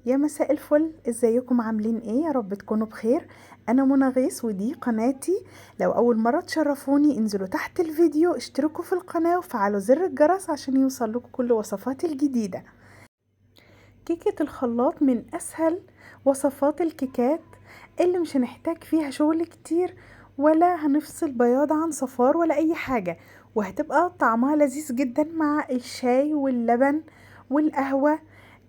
يا مساء الفل، ازيكم عاملين ايه؟ يا رب تكونوا بخير. انا منى غيث ودي قناتي. لو اول مرة تشرفوني انزلوا تحت الفيديو اشتركوا في القناة وفعلوا زر الجرس عشان يوصل لكم كل وصفاتي الجديدة. كيكة الخلاط من اسهل وصفات الكيكات اللي مش هنحتاج فيها شغل كتير، ولا هنفصل بياض عن صفار ولا اي حاجة، وهتبقى طعمها لذيذ جدا مع الشاي واللبن والقهوة.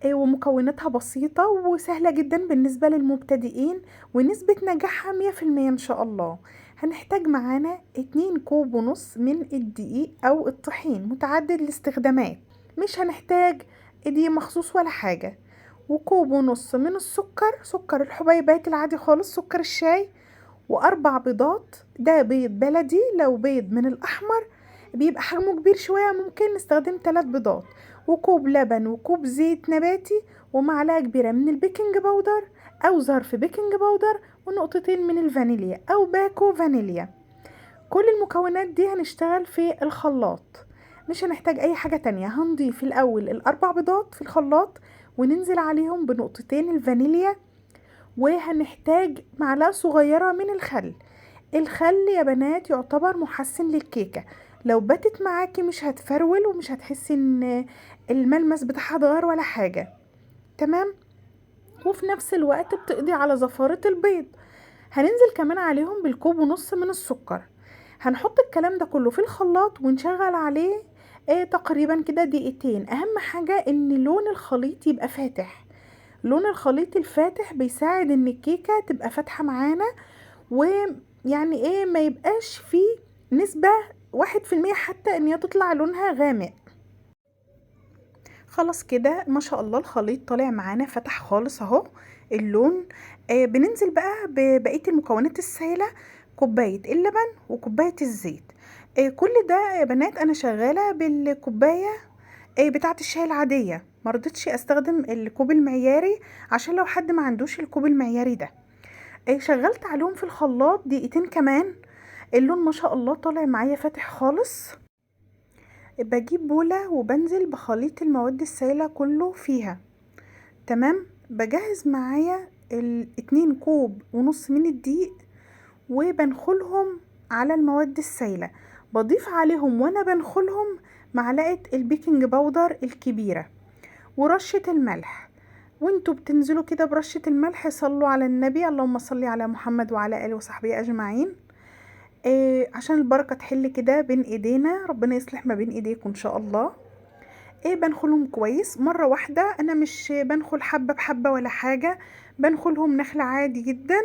ومكوناتها بسيطة وسهلة جدا بالنسبة للمبتدئين، ونسبة نجاحها 100% ان شاء الله. هنحتاج معانا 2 كوب ونص من الدقيق او الطحين متعدد الاستخدامات، مش هنحتاج دي مخصوص ولا حاجة. و1 كوب ونص من السكر، سكر الحبيبات العادي خالص، سكر الشاي. و4 بيضات، ده بيض بلدي، لو بيض من الأحمر بيبقى حجمه كبير شوية ممكن نستخدم 3 بيضات. وكوب لبن وكوب زيت نباتي، ومعلقة كبيرة من البيكنج باودر أو ظرف بيكنج باودر، ونقطتين من الفانيليا أو باكو فانيليا. كل المكونات دي هنشتغل في الخلاط، مش هنحتاج اي حاجة تانية. هنضيف الاول ال4 بيضات في الخلاط وننزل عليهم بنقطتين الفانيليا، وهنحتاج معلقة صغيرة من الخل. الخل يا بنات يعتبر محسن للكيكة، لو باتت معاكي مش هتفرول ومش هتحسي ان الملمس بتاعها اتغير ولا حاجة. تمام. وفي نفس الوقت بتقضي على زفارة البيض. هننزل كمان عليهم بالكوب ونص من السكر. هنحط الكلام ده كله في الخلاط ونشغل عليه تقريبا كده دقيقتين. اهم حاجة ان لون الخليط يبقى فاتح. لون الخليط الفاتح بيساعد ان الكيكة تبقى فاتحة معانا، ويعني ايه ما يبقاش فيه نسبة 1% حتى ان هي تطلع لونها غامق. خلاص كده ما شاء الله الخليط طالع معانا فتح خالص اهو اللون. بننزل بقى ببقية المكونات السائلة، كوباية اللبن وكوباية الزيت. كل ده يا بنات انا شغالة بالكوباية بتاعة الشاي العادية، مرضتش استخدم الكوب المعياري عشان لو حد ما عندوش الكوب المعياري ده. شغلت عليهم في الخلاط دقيقتين كمان. اللون ما شاء الله طالع معايا فاتح خالص. بجيب بولة وبنزل بخليط المواد السائلة كله فيها. تمام. بجهز معايا ال2 كوب ونص من الدقيق وبنخلهم على المواد السائلة. بضيف عليهم وانا بنخلهم معلقة البيكنج باودر الكبيرة ورشة الملح. وانتوا بتنزلوا كده برشة الملح صلوا على النبي، اللهم صل على محمد وعلى آله وصحبه أجمعين. عشان البركة تحل كده بين ايدينا، ربنا يصلح ما بين ايديكم ان شاء الله. بنخلهم كويس مرة واحدة، انا مش بنخل حبة بحبة ولا حاجة، بنخلهم نخلة عادي جدا.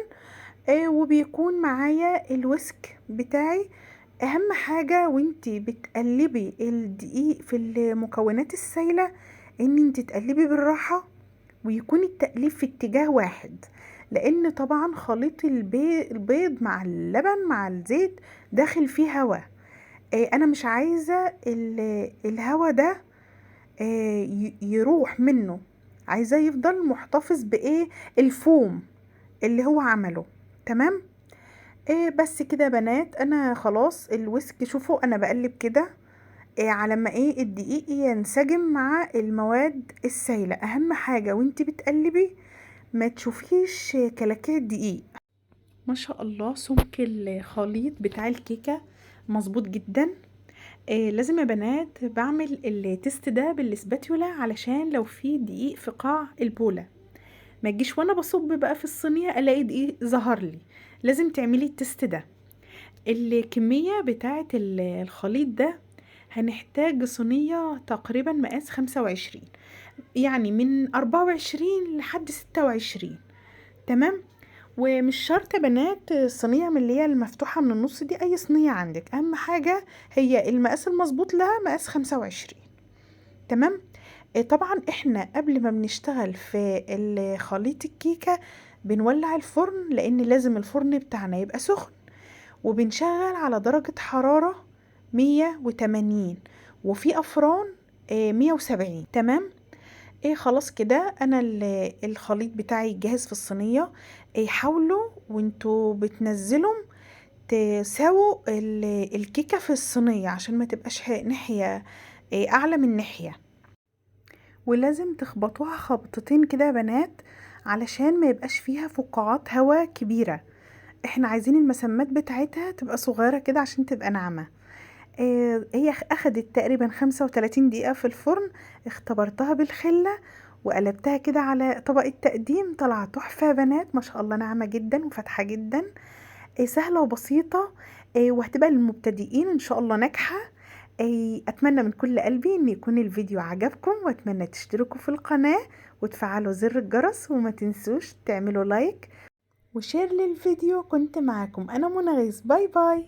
وبيكون معايا الويسك بتاعي. اهم حاجة وانتي بتقلبي الدقيق في المكونات السائلة ان انتي تقلبي بالراحة، ويكون التقليب في اتجاه واحد، لان طبعا خليط البيض مع اللبن مع الزيت داخل فيه هوا. انا مش عايزة الهوا ده يروح منه، عايزاه يفضل محتفظ بايه الفوم اللي هو عمله. تمام. بس كده يا بنات انا خلاص الويسك، شوفوا انا بقلب كده على ما الدقيق ينسجم مع المواد السائلة. اهم حاجة وانتي بتقلبي ما تشوفيش كلاكيع الدقيق. ما شاء الله سمك الخليط بتاع الكيكة مظبوط جدا. لازم يا بنات بعمل التست ده بالسباتيولا علشان لو في دقيق في قاع البولة ما تجيش وانا بصب بقى في الصينية الاقي دقيق ظهر لي. لازم تعملي التست ده. الكمية بتاعة الخليط ده هنحتاج صينية تقريبا مقاس 25، يعني من 24 لحد 26. تمام. ومش شرط يا بنات الصينية من اللي هي المفتوحة من النص دي، اي صينية عندك، اهم حاجة هي المقاس المظبوط لها مقاس 25. تمام. طبعا احنا قبل ما بنشتغل في خليط الكيكة بنولع الفرن، لان لازم الفرن بتاعنا يبقى سخن، وبنشغل على درجة حرارة 180، وفي افران 170. تمام. خلاص كده انا الخليط بتاعي جاهز في الصينية. حاولوا وانتوا بتنزلوا تساووا الكيكة في الصينية عشان ما تبقاش ناحية اعلى من ناحية. ولازم تخبطوها خبطتين كده يا بنات علشان ما يبقاش فيها فقاعات هواء كبيرة. احنا عايزين المسامات بتاعتها تبقى صغيرة كده عشان تبقى ناعمة. هي اخدت تقريبا 35 دقيقة في الفرن. اختبرتها بالخلة وقلبتها كده على طبق التقديم، طلع تحفة يا بنات، ما شاء الله ناعمة جدا وفاتحة جدا. سهلة وبسيطة. وهتبقى للمبتدئين ان شاء الله ناجحة. اتمنى من كل قلبي ان يكون الفيديو عجبكم، واتمنى تشتركوا في القناة وتفعلوا زر الجرس، وما تنسوش تعملوا لايك وشير للفيديو. كنت معاكم انا منى غيث، باي باي.